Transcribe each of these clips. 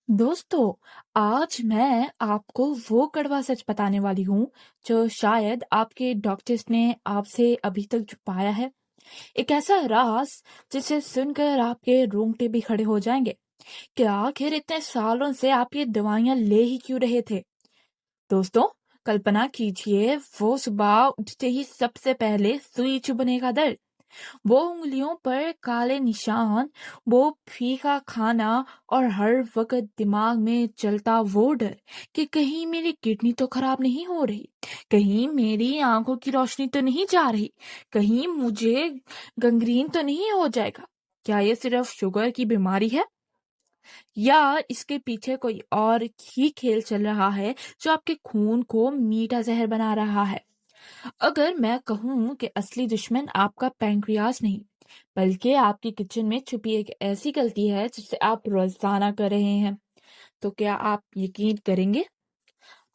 दोस्तों, आज मैं आपको वो कड़वा सच बताने वाली हूँ जो शायद आपके डॉक्टर्स ने आपसे अभी तक छुपाया है। एक ऐसा राज जिसे सुनकर आपके रोंगटे भी खड़े हो जाएंगे कि आखिर इतने सालों से आप ये दवाइयां ले ही क्यों रहे थे। दोस्तों, कल्पना कीजिए वो सुबह उठते ही सबसे पहले सुई चुभने का दर्द, वो उंगलियों पर काले निशान, वो फीका खाना और हर वक्त दिमाग में चलता वो डर कि कहीं मेरी किडनी तो खराब नहीं हो रही, कहीं मेरी आंखों की रोशनी तो नहीं जा रही, कहीं मुझे गंग्रीन तो नहीं हो जाएगा। क्या ये सिर्फ शुगर की बीमारी है या इसके पीछे कोई और ही खेल चल रहा है जो आपके खून को मीठा जहर बना रहा है? अगर मैं कहूं कि असली दुश्मन आपका पैंक्रियाज नहीं, बल्कि आपकी किचन में छुपी एक ऐसी गलती है जिसे आप रोजाना कर रहे हैं, तो क्या आप यकीन करेंगे?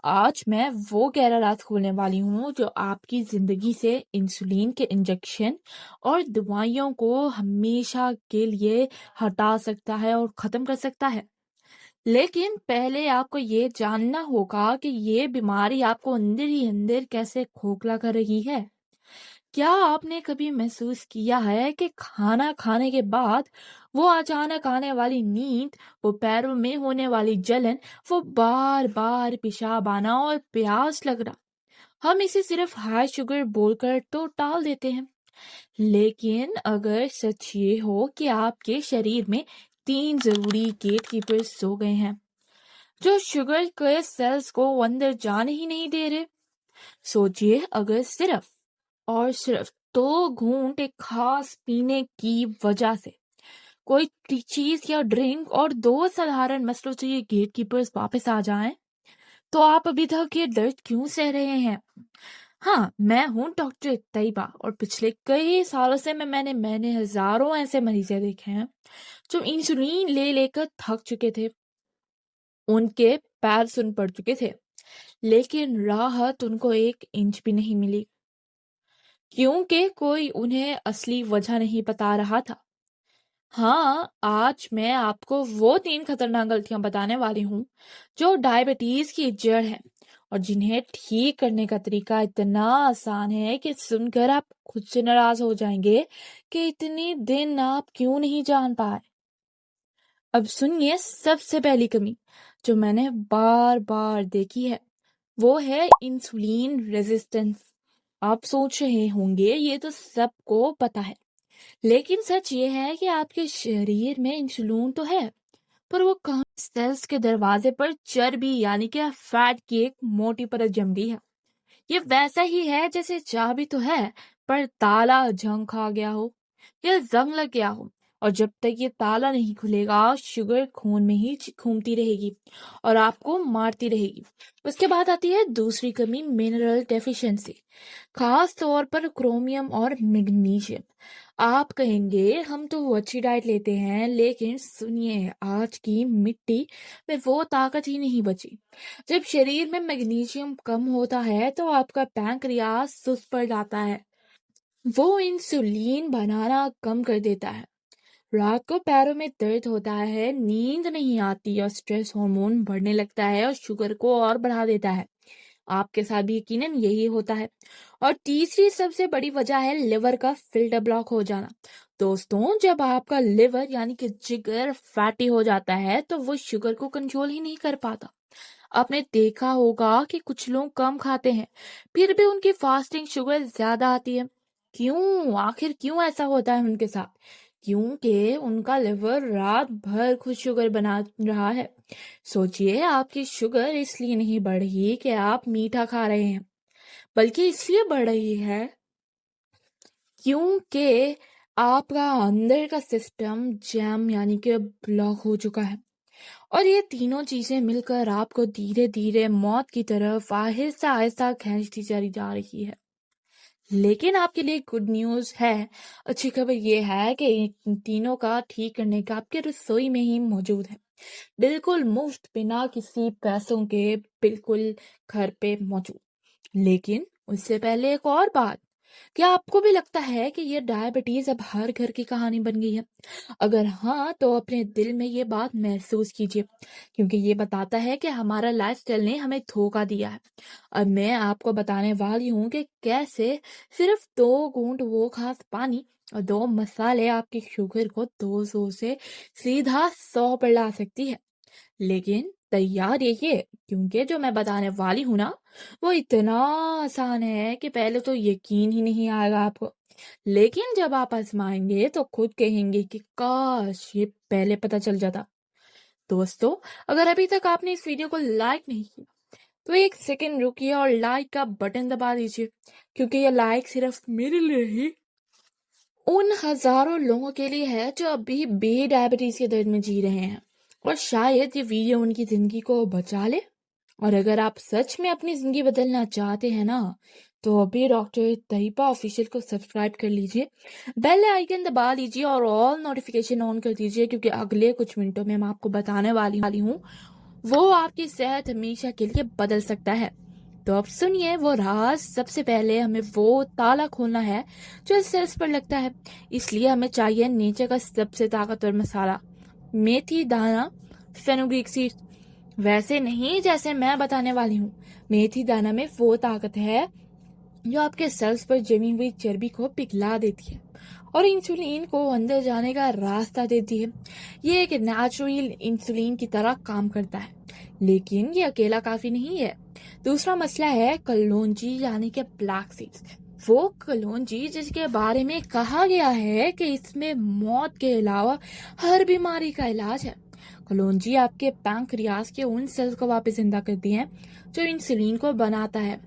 आज मैं वो गहरा राज खोलने वाली हूँ जो आपकी जिंदगी से इंसुलिन के इंजेक्शन और दवाइयों को हमेशा के लिए हटा सकता है और खत्म कर सकता है। लेकिन पहले आपको ये जानना होगा कि ये बीमारी आपको अंदर ही अंदर कैसे खोखला कर रही है। क्या आपने कभी महसूस किया है कि खाना खाने के बाद वो अचानक आने वाली नींद, वो पैरों में होने वाली जलन, वो बार बार पेशाब आना और प्यास लगना? हम इसे सिर्फ हाई शुगर बोलकर तो टाल देते हैं, लेकिन अगर सच ये हो कि आपके शरीर में तीन जरूरी गेटकीपर्स सो गए हैं जो शुगर के सेल्स को अंदर जाने ही नहीं दे रहे। सोचिए, अगर सिर्फ और सिर्फ दो घूंट एक खास पीने की वजह से कोई चीज या ड्रिंक और दो साधारण मसलों से ये गेटकीपर्स वापस आ जाएं, तो आप अभी तक ये दर्द क्यों सह रहे हैं? हाँ, मैं हूँ डॉक्टर तैयबा और पिछले कई सालों से मैंने मैंने हजारों ऐसे मरीजें देखे हैं जो इंसुलिन ले लेकर थक चुके थे, उनके पैर सुन पड़ चुके थे, लेकिन राहत उनको 1 इंच भी नहीं मिली, क्योंकि कोई उन्हें असली वजह नहीं बता रहा था। हाँ, आज मैं आपको वो 3 खतरनाक गलतियां बताने वाली हूँ जो डायबिटीज की जड़ है और जिन्हें ठीक करने का तरीका इतना आसान है कि सुनकर आप खुद से नाराज हो जाएंगे कि इतने दिन आप क्यों नहीं जान पाए। अब सुनिए, सबसे पहली कमी जो मैंने बार बार देखी है वो है इंसुलिन रेजिस्टेंस। आप सोच रहे होंगे ये तो सबको पता है, लेकिन सच ये है कि आपके शरीर में इंसुलिन तो है, पर वो कहाँ सेल्स के दरवाजे पर चर्बी यानी कि फैट की एक मोटी परत जम गई है। ये वैसा ही है जैसे चाबी तो है, पर ताला जंग खा गया हो या जंग लग गया हो, और जब तक ये ताला नहीं खुलेगा शुगर खून में ही घूमती रहेगी और आपको मारती रहेगी। उसके बाद आती है दूसरी कमी, मिनरल डेफिशिएंसी, खास तौर पर क्रोमियम और मैग्नीशियम। आप कहेंगे हम तो वो अच्छी डाइट लेते हैं, लेकिन सुनिए, आज की मिट्टी में वो ताकत ही नहीं बची। जब शरीर में मैग्नीशियम कम होता है तो आपका पैंक्रियाज सुस्त पड़ जाता है, वो इंसुलिन बनाना कम कर देता है, रात को पैरों में दर्द होता है, नींद नहीं आती और स्ट्रेस हार्मोन बढ़ने लगता है और शुगर को और बढ़ा देता है। आपके साथ भी यकीनन यही होता है। और तीसरी सबसे बड़ी वजह है लिवर का फिल्टर ब्लॉक हो जाना। दोस्तों, जब आपका लिवर यानी कि जिगर फैटी हो जाता है तो वो शुगर को कंट्रोल ही नहीं कर पाता। आपने देखा होगा कि कुछ लोग कम खाते हैं, फिर भी उनकी फास्टिंग शुगर ज्यादा आती है। क्यों? आखिर क्यों ऐसा होता है उनके साथ? क्योंकि उनका लिवर रात भर खुद शुगर बना रहा है। सोचिए, आपकी शुगर इसलिए नहीं बढ़ रही कि आप मीठा खा रहे हैं, बल्कि इसलिए बढ़ रही है क्योंकि आपका अंदर का सिस्टम जैम यानी कि ब्लॉक हो चुका है। और ये तीनों चीजें मिलकर आपको धीरे धीरे मौत की तरफ आहिस्ता आहिस्ता खींचती चली जा रही है। लेकिन आपके लिए गुड न्यूज है। अच्छी खबर ये है कि इन तीनों का ठीक करने का आपके रसोई में ही मौजूद है, बिल्कुल मुफ्त, बिना किसी पैसों के, बिल्कुल घर पे मौजूद। लेकिन उससे पहले एक और बात, क्या आपको भी लगता है कि ये डायबिटीज अब हर घर की कहानी बन गई है? अगर हाँ, तो अपने दिल में ये बात महसूस कीजिए, क्योंकि ये बताता है कि हमारा लाइफस्टाइल ने हमें धोखा दिया है। अब मैं आपको बताने वाली हूँ कि कैसे सिर्फ 2 घूंट वो खास पानी और 2 मसाले आपकी शुगर को 200 से सीधा 100 पर ला सकती है। लेकिन तैयार रहिए, क्योंकि जो मैं बताने वाली हूँ ना, वो इतना आसान है कि पहले तो यकीन ही नहीं आएगा आपको। लेकिन जब आप आजमाएंगे तो खुद कहेंगे कि काश ये पहले पता चल जाता। दोस्तों, अगर अभी तक आपने इस वीडियो को लाइक नहीं किया तो 1 सेकंड रुकिए और लाइक का बटन दबा दीजिए, क्योंकि ये लाइक सिर्फ मेरे लिए ही उन हजारों लोगों के लिए है जो अभी भी डायबिटीज के दर्द में जी रहे हैं, और शायद ये वीडियो उनकी जिंदगी को बचा ले। और अगर आप सच में अपनी जिंदगी बदलना चाहते हैं ना, तो अभी डॉक्टर तैयबा ऑफिशियल को सब्सक्राइब कर लीजिए, बेल आइकन दबा लीजिए और ऑल नोटिफिकेशन ऑन कर दीजिए, क्योंकि अगले कुछ मिनटों में मैं आपको बताने वाली हूँ वो आपकी सेहत हमेशा के लिए बदल सकता है। तो अब सुनिए वो राज। सबसे पहले हमें वो ताला खोलना है जो सेल्स पर लगता है, इसलिए हमें चाहिए नेचर का सबसे ताकतवर मसाला, मेथी दाना, फेनुग्रीक सीड। वैसे नहीं जैसे मैं बताने वाली हूँ। मेथी दाना में वो ताकत है जो आपके सेल्स पर जमी हुई चर्बी को पिघला देती है और इंसुलिन को अंदर जाने का रास्ता देती है। ये एक नेचुरल इंसुलिन की तरह काम करता है, लेकिन ये अकेला काफी नहीं है। दूसरा मसला है कलौंजी यानी कि ब्लैक सीड्स। वो कलौंजी जिसके बारे में कहा गया है कि इसमें मौत के अलावा हर बीमारी का इलाज है। कलौंजी आपके पैंक्रियास के उन सेल्स को वापस जिंदा करती है जो इंसुलिन को बनाता है।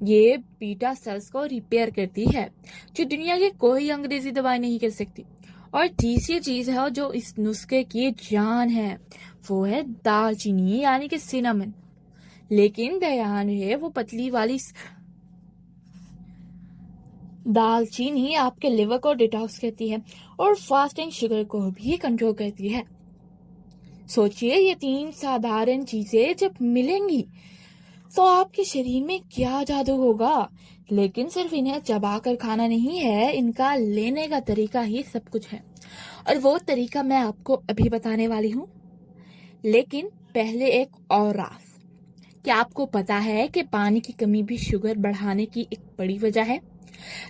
ये बीटा सेल्स को रिपेयर करती है, जो दुनिया की कोई अंग्रेजी दवाई नहीं कर सकती। और तीसरी चीज है जो इस नुस्खे की जान है, वो है दालचीनी यानी कि सिनेमन। लेकिन ध्यान है वो पतली वाली दालचीनी आपके लिवर को डिटॉक्स करती है और फास्टिंग शुगर को भी कंट्रोल करती है। सोचिए ये 3 साधारण चीजें जब मिलेंगी तो आपके शरीर में क्या जादू होगा। लेकिन सिर्फ इन्हें चबाकर खाना नहीं है, इनका लेने का तरीका ही सब कुछ है, और वो तरीका मैं आपको अभी बताने वाली हूँ। लेकिन पहले एक और राज। क्या आपको पता है कि पानी की कमी भी शुगर बढ़ाने की एक बड़ी वजह है?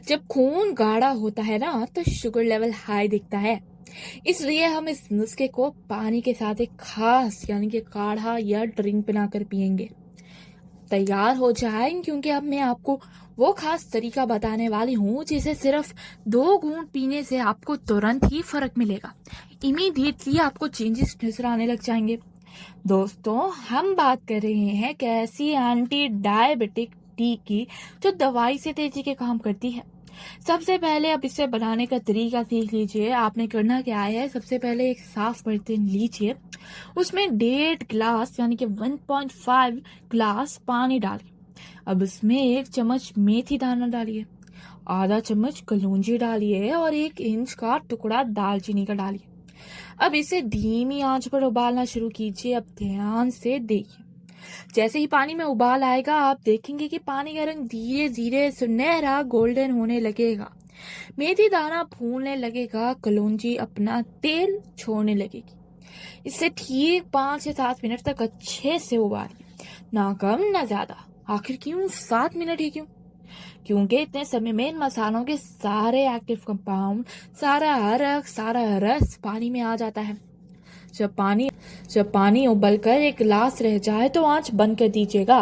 जब खून गाढ़ा होता है ना, तो शुगर लेवल हाई दिखता है। इसलिए हम इस नुस्खे को पानी के साथ एक खास यानी कि काढ़ा या ड्रिंक बनाकर पिएंगे। तैयार हो जाए, क्योंकि अब मैं आपको वो खास तरीका बताने वाली हूँ जिसे सिर्फ 2 घूंट पीने से आपको तुरंत ही फर्क मिलेगा। इमीडिएटली आपको चेंजेस नजर आने लग जाएंगे। दोस्तों, हम बात कर रहे हैं कि ऐसी एंटी डायबिटिक टी की जो दवाई से तेजी के काम करती है। सबसे पहले अब इसे बनाने का तरीका सीख लीजिए। आपने करना क्या है, सबसे पहले एक साफ बर्तन लीजिए, उसमें 1.5 गिलास यानी कि 1.5 गिलास पानी डालिए। अब उसमें 1 चम्मच मेथी दाना डालिए, आधा चम्मच कलौंजी डालिए और 1 इंच का टुकड़ा दालचीनी का डालिए। अब इसे धीमी आंच पर उबालना शुरू कीजिए। अब ध्यान से देखिए, जैसे ही पानी में उबाल आएगा आप देखेंगे कि पानी का रंग धीरे धीरे सुनहरा गोल्डन होने लगेगा, मेथी दाना फूलने लगेगा, कलौंजी अपना तेल छोड़ने लगेगी। इसे ठीक 5 से 7 मिनट तक अच्छे से उबालिए, ना कम ना ज्यादा। आखिर क्यों 7 मिनट ही क्यों? क्योंकि इतने समय में इन मसालों के सारे एक्टिव कंपाउंड, सारा रस पानी में आ जाता है। जब पानी उबलकर 1 गिलास रह जाए तो आंच बंद कर दीजिएगा।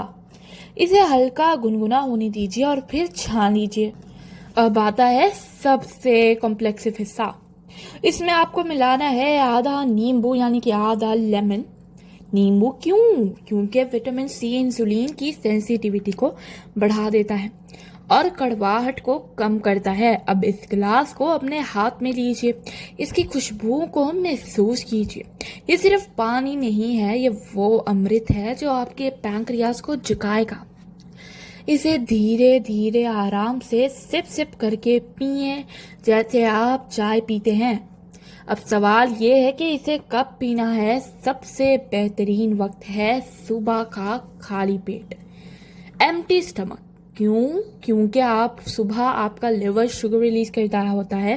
इसे हल्का गुनगुना होने दीजिए और फिर छान लीजिए। अब आता है सबसे कॉम्प्लेक्स हिस्सा। इसमें आपको मिलाना है आधा नींबू यानी कि आधा लेमन। नींबू क्यों? क्योंकि विटामिन सी इंसुलिन की सेंसिटिविटी को बढ़ा देता है और कड़वाहट को कम करता है। अब इस गिलास को अपने हाथ में लीजिए, इसकी खुशबू को महसूस कीजिए। ये सिर्फ पानी नहीं है, ये वो अमृत है जो आपके पैंक्रियास को जगाएगा। इसे धीरे धीरे आराम से सिप सिप करके पिए, जैसे आप चाय पीते हैं। अब सवाल ये है कि इसे कब पीना है। सबसे बेहतरीन वक्त है सुबह का खाली पेट, एम्प्टी स्टमक, क्यों? क्योंकि आप सुबह आपका लिवर शुगर रिलीज करता होता है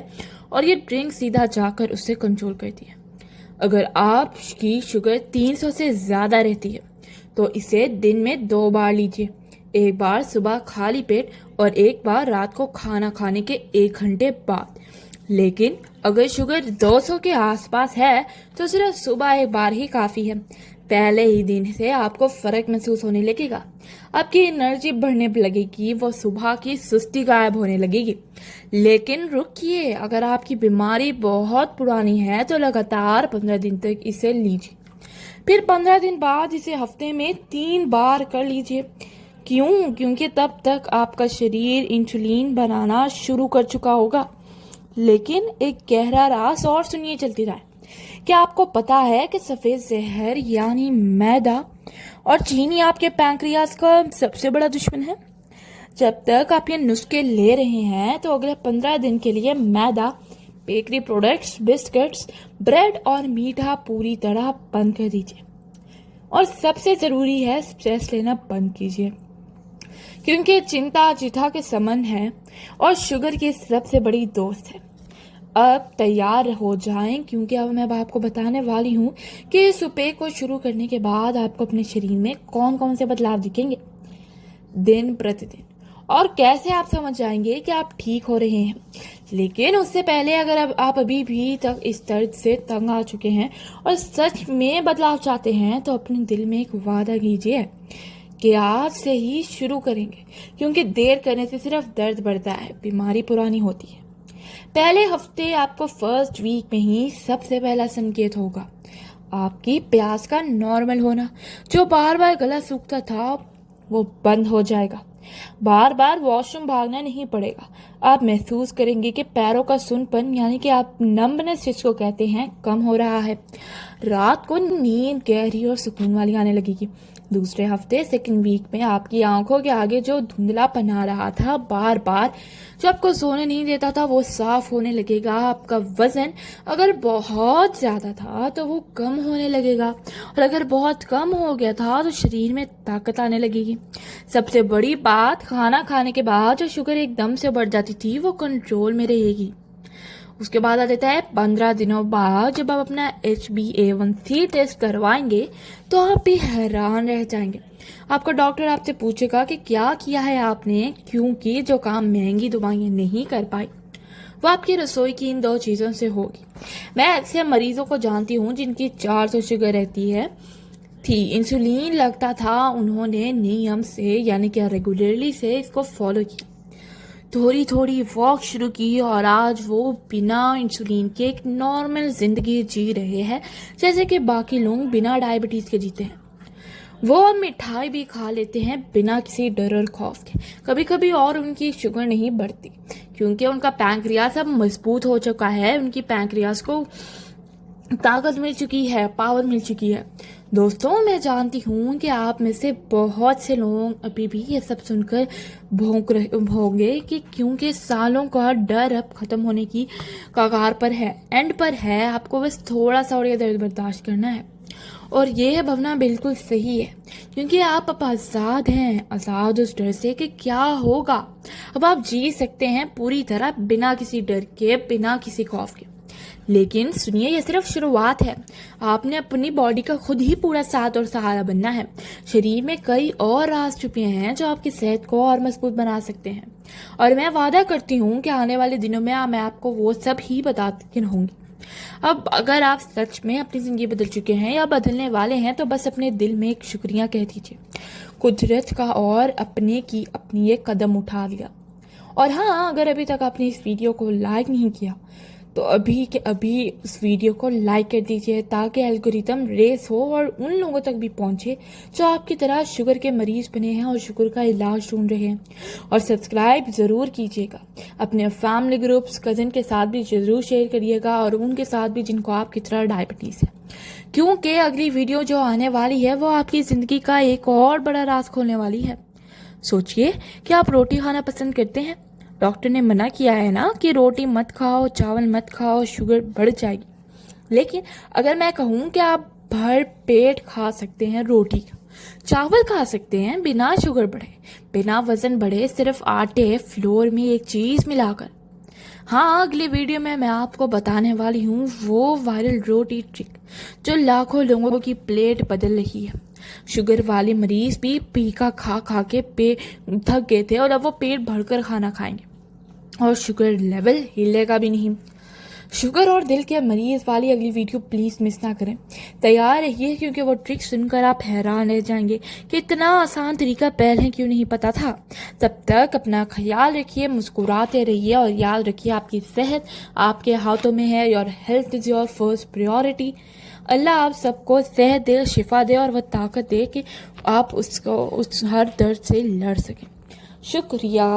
और ये ड्रिंक सीधा जाकर उसे कंट्रोल करती है। अगर आपकी शुगर 300 से ज़्यादा रहती है तो इसे दिन में 2 बार लीजिए, एक बार सुबह खाली पेट और एक बार रात को खाना खाने के 1 घंटे बाद। लेकिन अगर शुगर 200 के आसपास है तो सिर्फ सुबह एक बार ही काफ़ी है। पहले ही दिन से आपको फर्क महसूस होने लगेगा, आपकी एनर्जी बढ़ने लगेगी, वो सुबह की सुस्ती गायब होने लगेगी। लेकिन रुकिए, अगर आपकी बीमारी बहुत पुरानी है तो लगातार 15 दिन तक इसे लीजिए, फिर 15 दिन बाद इसे हफ्ते में 3 बार कर लीजिए। क्यों? क्योंकि तब तक आपका शरीर इंसुलिन बनाना शुरू कर चुका होगा। लेकिन एक गहरा राज और सुनिए चलती रहे। क्या आपको पता है कि सफेद जहर यानी मैदा और चीनी आपके पैंक्रियास का सबसे बड़ा दुश्मन है? जब तक आप ये नुस्खे ले रहे हैं तो अगले 15 दिन के लिए मैदा, बेकरी प्रोडक्ट्स, बिस्किट्स, ब्रेड और मीठा पूरी तरह बंद कर दीजिए। और सबसे जरूरी है, स्ट्रेस लेना बंद कीजिए, क्योंकि चिंता चिता के समान है और शुगर की सबसे बड़ी दोस्त है। अब तैयार हो जाएं, क्योंकि अब मैं आपको बताने वाली हूँ कि इस उपाय को शुरू करने के बाद आपको अपने शरीर में कौन कौन से बदलाव दिखेंगे दिन प्रतिदिन, और कैसे आप समझ जाएंगे कि आप ठीक हो रहे हैं। लेकिन उससे पहले अगर आप अभी भी तक इस दर्द से तंग आ चुके हैं और सच में बदलाव चाहते हैं तो अपने दिल में एक वादा कीजिए कि आज से ही शुरू करेंगे, क्योंकि देर करने से सिर्फ दर्द बढ़ता है, बीमारी पुरानी होती है। पहले हफ्ते आपको फर्स्ट वीक में ही सबसे पहला संकेत होगा आपकी प्यास का नॉर्मल होना। जो बार बार गला सूखता था वो बंद हो जाएगा, बार बार वॉशरूम भागना नहीं पड़ेगा। आप महसूस करेंगे कि पैरों का सुनपन यानी कि आप नंबनेस जिसको कहते हैं कम हो रहा है। रात को नींद गहरी और सुकून वाली आने लगेगी। दूसरे हफ्ते सेकंड वीक में आपकी आंखों के आगे जो धुंधलापन आ रहा था बार बार, जो आपको सोने नहीं देता था, वो साफ होने लगेगा। आपका वजन अगर बहुत ज्यादा था तो वो कम होने लगेगा, और अगर बहुत कम हो गया था तो शरीर में ताकत आने लगेगी। सबसे बड़ी बात, खाना खाने के बाद जो शुगर एकदम से बढ़ जाती थी वो कंट्रोल में रहेगी। उसके बाद आ जाता है 15 दिनों बाद जब आप अपना HbA1c टेस्ट करवाएंगे तो आप भी हैरान रह जाएंगे। आपका डॉक्टर आपसे पूछेगा कि क्या किया है आपने, क्योंकि जो काम महंगी दवाइयां नहीं कर पाई वो आपकी रसोई की इन 2 चीजों से होगी। मैं ऐसे मरीजों को जानती हूँ जिनकी 400 शुगर रहती है थी, इंसुलिन लगता था, उन्होंने नियम से यानी कि रेगुलरली से इसको फॉलो किया, थोड़ी थोड़ी वॉक शुरू की, और आज वो बिना इंसुलिन के एक नॉर्मल जिंदगी जी रहे हैं, जैसे कि बाकी लोग बिना डायबिटीज के जीते हैं। वो मिठाई भी खा लेते हैं बिना किसी डर और खौफ के कभी कभी, और उनकी शुगर नहीं बढ़ती क्योंकि उनका पैंक्रियास अब मजबूत हो चुका है, उनकी पैंक्रियास को ताकत मिल चुकी है, पावर मिल चुकी है। दोस्तों, मैं जानती हूँ कि आप में से बहुत से लोग अभी भी ये सब सुनकर भौंक रहे होंगे कि क्योंकि सालों का डर अब खत्म होने की कगार पर है, एंड पर है। आपको बस थोड़ा सा और ये दर्द बर्दाश्त करना है, और ये भावना बिल्कुल सही है, क्योंकि आप अब आज़ाद हैं, आज़ाद उस डर से कि क्या होगा। अब आप जी सकते हैं पूरी तरह बिना किसी डर के, बिना किसी खौफ के। लेकिन सुनिए, यह सिर्फ शुरुआत है। आपने अपनी बॉडी का खुद ही पूरा साथ और सहारा बनना है। शरीर में कई और राज छुपे हैं जो आपकी सेहत को और मजबूत बना सकते हैं, और मैं वादा करती हूँ कि आने वाले दिनों में मैं आपको वो सब ही बताती रहूंगी। अब अगर आप सच में अपनी जिंदगी बदल चुके हैं या बदलने वाले हैं तो बस अपने दिल में एक शुक्रिया कह दीजिए कुदरत का, और अपनी एक कदम उठा लिया। और हाँ, अगर अभी तक आपने इस वीडियो को लाइक नहीं किया तो अभी के अभी इस वीडियो को लाइक कर दीजिए, ताकि एल्गोरिथम रेस हो और उन लोगों तक भी पहुंचे जो आपकी तरह शुगर के मरीज बने हैं और शुगर का इलाज ढूंढ रहे हैं। और सब्सक्राइब ज़रूर कीजिएगा, अपने फैमिली ग्रुप्स, कज़न के साथ भी ज़रूर शेयर करिएगा, और उनके साथ भी जिनको आपकी तरह डायबिटीज़ है, क्योंकि अगली वीडियो जो आने वाली है वो आपकी ज़िंदगी का एक और बड़ा राज खोलने वाली है। सोचिए कि आप रोटी खाना पसंद करते हैं। डॉक्टर ने मना किया है ना कि रोटी मत खाओ, चावल मत खाओ, शुगर बढ़ जाएगी। लेकिन अगर मैं कहूँ कि आप भर पेट खा सकते हैं रोटी का, चावल खा सकते हैं बिना शुगर बढ़े, बिना वजन बढ़े, सिर्फ आटे फ्लोर में एक चीज मिलाकर। हाँ, अगली वीडियो में मैं आपको बताने वाली हूँ वो वायरल रोटी ट्रिक जो लाखों लोगों की प्लेट बदल रही है। शुगर वाले मरीज भी पीका खा खा के थक गए थे और अब वो पेट भरकर खाना खाएंगे और शुगर लेवल हिलेगा भी नहीं। शुगर और दिल के मरीज वाली अगली वीडियो प्लीज मिस ना करें। तैयार रहिए क्योंकि वो ट्रिक सुनकर आप हैरान रह जाएंगे कि इतना आसान तरीका पहले क्यों नहीं पता था। तब तक अपना ख्याल रखिए, मुस्कुराते रहिए और याद रखिए आपकी सेहत आपके हाथों में है। Your health is your first priority. अल्लाह आप सबको सेहत दे, शिफा दे और वह ताकत दे कि आप उस हर दर्द से लड़ सकें। शुक्रिया।